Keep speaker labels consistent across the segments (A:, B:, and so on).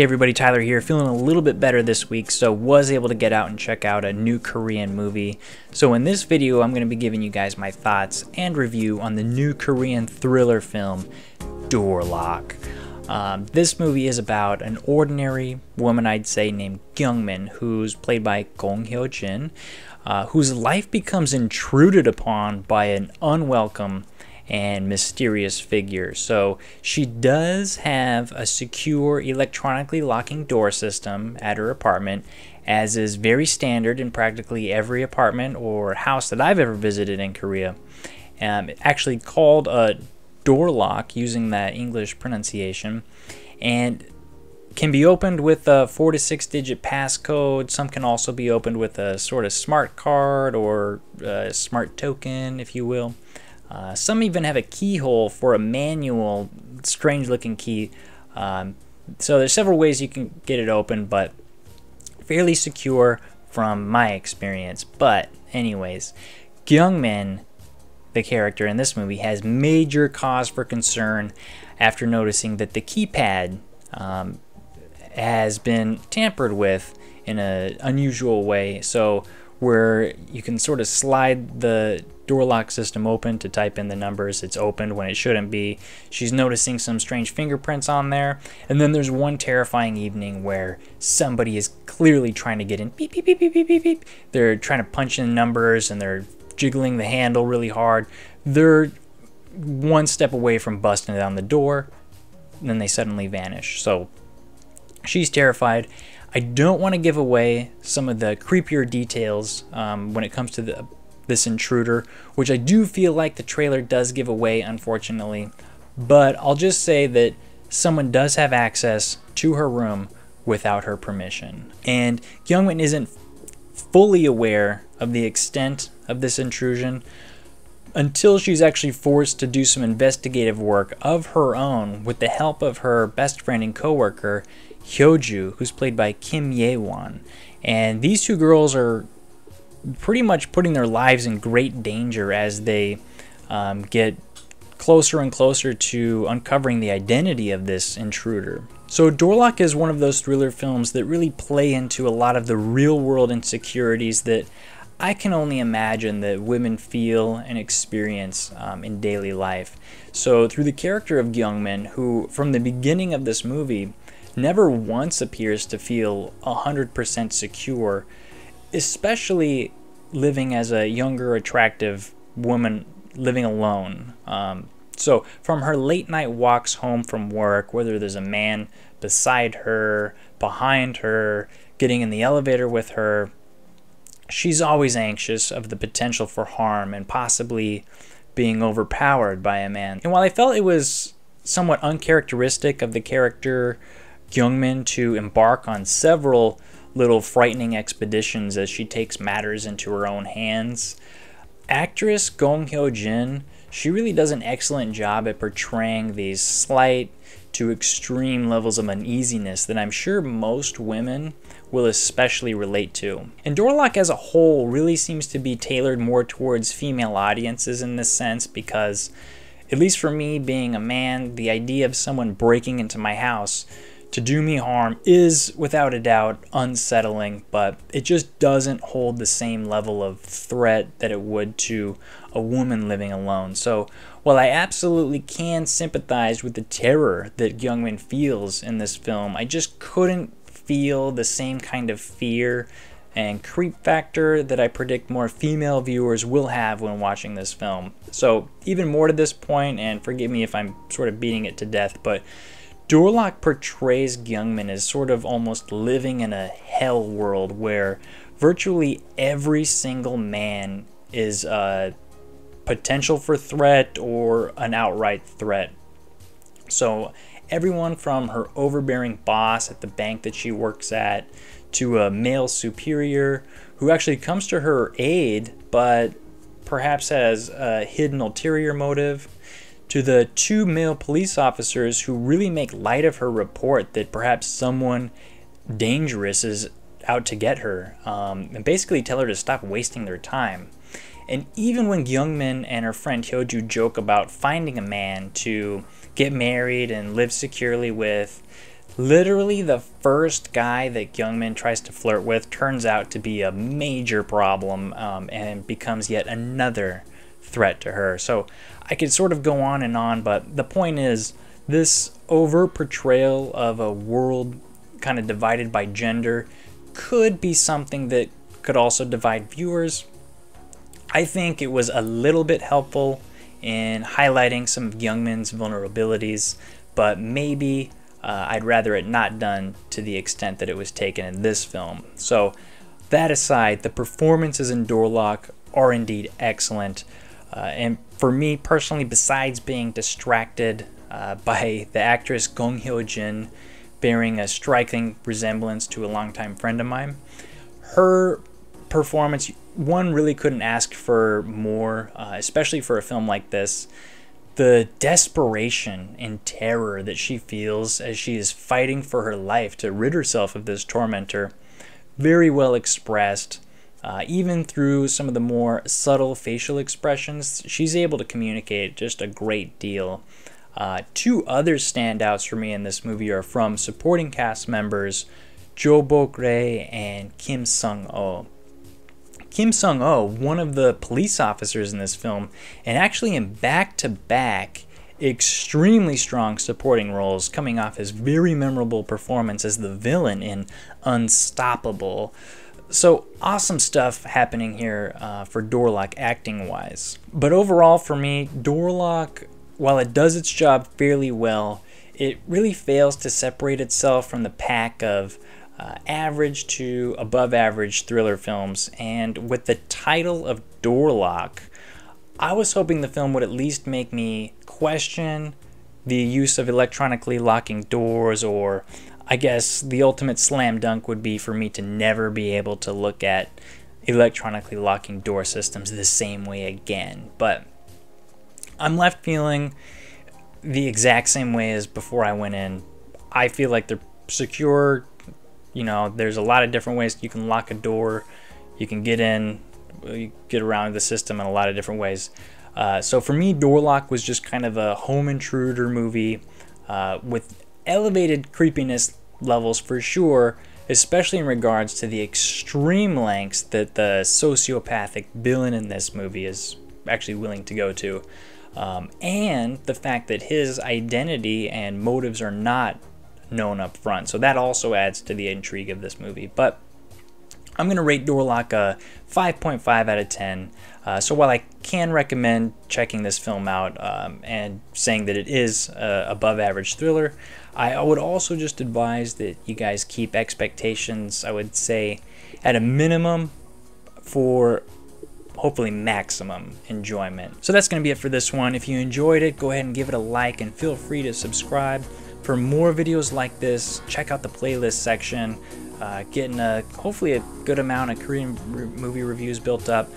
A: Hey everybody, Tyler here, feeling a little bit better this week, so was able to get out and check out a new Korean movie. So in this video, I'm going to be giving you guys my thoughts and review on the new Korean thriller film, Door Lock. This movie is about an ordinary woman, I'd say, named Kyung-min, who's played by Gong Hyo-jin, whose life becomes intruded upon by an unwelcome and mysterious figure. So she does have a secure electronically locking door system at her apartment, as is very standard in practically every apartment or house that I've ever visited in Korea. Actually called a door lock using that English pronunciation, and can be opened with a 4 to 6 digit passcode. Some can also be opened with a sort of smart card or a smart token, if you will. Some even have a keyhole for a manual, strange looking key. So there's several ways you can get it open, but fairly secure from my experience. But anyways, Kyung-min, the character in this movie, has major cause for concern after noticing that the keypad has been tampered with in an unusual way. So where you can sort of slide the door lock system open to type in the numbers, it's opened when it shouldn't be. She's noticing some strange fingerprints on there. And then there's one terrifying evening where somebody is clearly trying to get in. Beep, beep, beep, beep, beep, beep, beep. They're trying to punch in numbers and they're jiggling the handle really hard. They're one step away from busting down the door, and then they suddenly vanish. So she's terrified. I don't want to give away some of the creepier details when it comes to this intruder, which I do feel like the trailer does give away, unfortunately. But I'll just say that someone does have access to her room without her permission. And Kyung-min isn't fully aware of the extent of this intrusion until she's actually forced to do some investigative work of her own with the help of her best friend and co-worker, Hyo-ju, who's played by Kim Ye-won. And these two girls are pretty much putting their lives in great danger as they get closer and closer to uncovering the identity of this intruder. So Door Lock is one of those thriller films that really play into a lot of the real world insecurities that I can only imagine that women feel and experience in daily life. So through the character of Kyung-min, who from the beginning of this movie never once appears to feel 100% secure, especially living as a younger, attractive woman living alone. So from her late night walks home from work, whether there's a man beside her, behind her, getting in the elevator with her, she's always anxious of the potential for harm and possibly being overpowered by a man. And while I felt it was somewhat uncharacteristic of the character Kyung-min to embark on several little frightening expeditions as she takes matters into her own hands, actress Gong Hyo-jin, she really does an excellent job at portraying these slight to extreme levels of uneasiness that I'm sure most women will especially relate to. And Door Lock as a whole really seems to be tailored more towards female audiences in this sense, because at least for me, being a man, the idea of someone breaking into my house to do me harm is without a doubt unsettling, but it just doesn't hold the same level of threat that it would to a woman living alone. So while I absolutely can sympathize with the terror that Kyung-min feels in this film, I just couldn't feel the same kind of fear and creep factor that I predict more female viewers will have when watching this film. So even more to this point, and forgive me if I'm sort of beating it to death, but Door Lock portrays Kyung-min as sort of almost living in a hell world where virtually every single man is a potential for threat or an outright threat. So everyone from her overbearing boss at the bank that she works at, to a male superior who actually comes to her aid but perhaps has a hidden ulterior motive, to the two male police officers who really make light of her report that perhaps someone dangerous is out to get her, and basically tell her to stop wasting their time. And even when Kyung-min and her friend Hyo-ju joke about finding a man to get married and live securely with, Literally the first guy that Kyungmin tries to flirt with turns out to be a major problem, and becomes yet another threat to her. So I could sort of go on and on, but the point is, this overt portrayal of a world kind of divided by gender could be something that could also divide viewers. I think it was a little bit helpful in highlighting some of Kyungmin's vulnerabilities, but maybe I'd rather it not done to the extent that it was taken in this film. So that aside, the performances in Door Lock are indeed excellent. And for me personally, besides being distracted by the actress Gong Hyo-jin bearing a striking resemblance to a longtime friend of mine, her performance, one really couldn't ask for more, especially for a film like this. The desperation and terror that she feels as she is fighting for her life to rid herself of this tormentor, very well expressed. Even through some of the more subtle facial expressions, she's able to communicate just a great deal. Two other standouts for me in this movie are from supporting cast members Bok-rae and Kimg Sung-oh. Kimg Sung-oh, one of the police officers in this film, and actually in back-to-back extremely strong supporting roles, coming off his very memorable performance as the villain in Unstoppable. So awesome stuff happening here for Door Lock acting-wise. But overall for me, Door Lock, while it does its job fairly well, it really fails to separate itself from the pack of average to above average thriller films. And with the title of Door Lock, I was hoping the film would at least make me question the use of electronically locking doors, or I guess the ultimate slam dunk would be for me to never be able to look at electronically locking door systems the same way again. But I'm left feeling the exact same way as before I went in. I feel like they're secure. You know, there's a lot of different ways you can lock a door. You can get in, you get around the system in a lot of different ways. So for me, Door Lock was just kind of a home intruder movie with elevated creepiness levels for sure, especially in regards to the extreme lengths that the sociopathic villain in this movie is actually willing to go to. And the fact that his identity and motives are not known up front. So that also adds to the intrigue of this movie. But I'm going to rate Door Lock a 5.5 out of 10. So while I can recommend checking this film out and saying that it is above average thriller, I would also just advise that you guys keep expectations, I would say, at a minimum for hopefully maximum enjoyment. So that's going to be it for this one. If you enjoyed it, go ahead and give it a like and feel free to subscribe. For more videos like this, check out the playlist section. Getting hopefully a good amount of Korean movie reviews built up.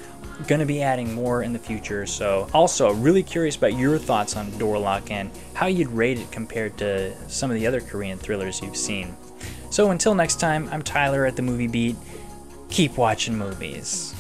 A: Gonna be adding more in the future. So also really curious about your thoughts on Door Lock and how you'd rate it compared to some of the other Korean thrillers you've seen. So until next time, I'm Tyler at The Movie Beat. Keep watching movies.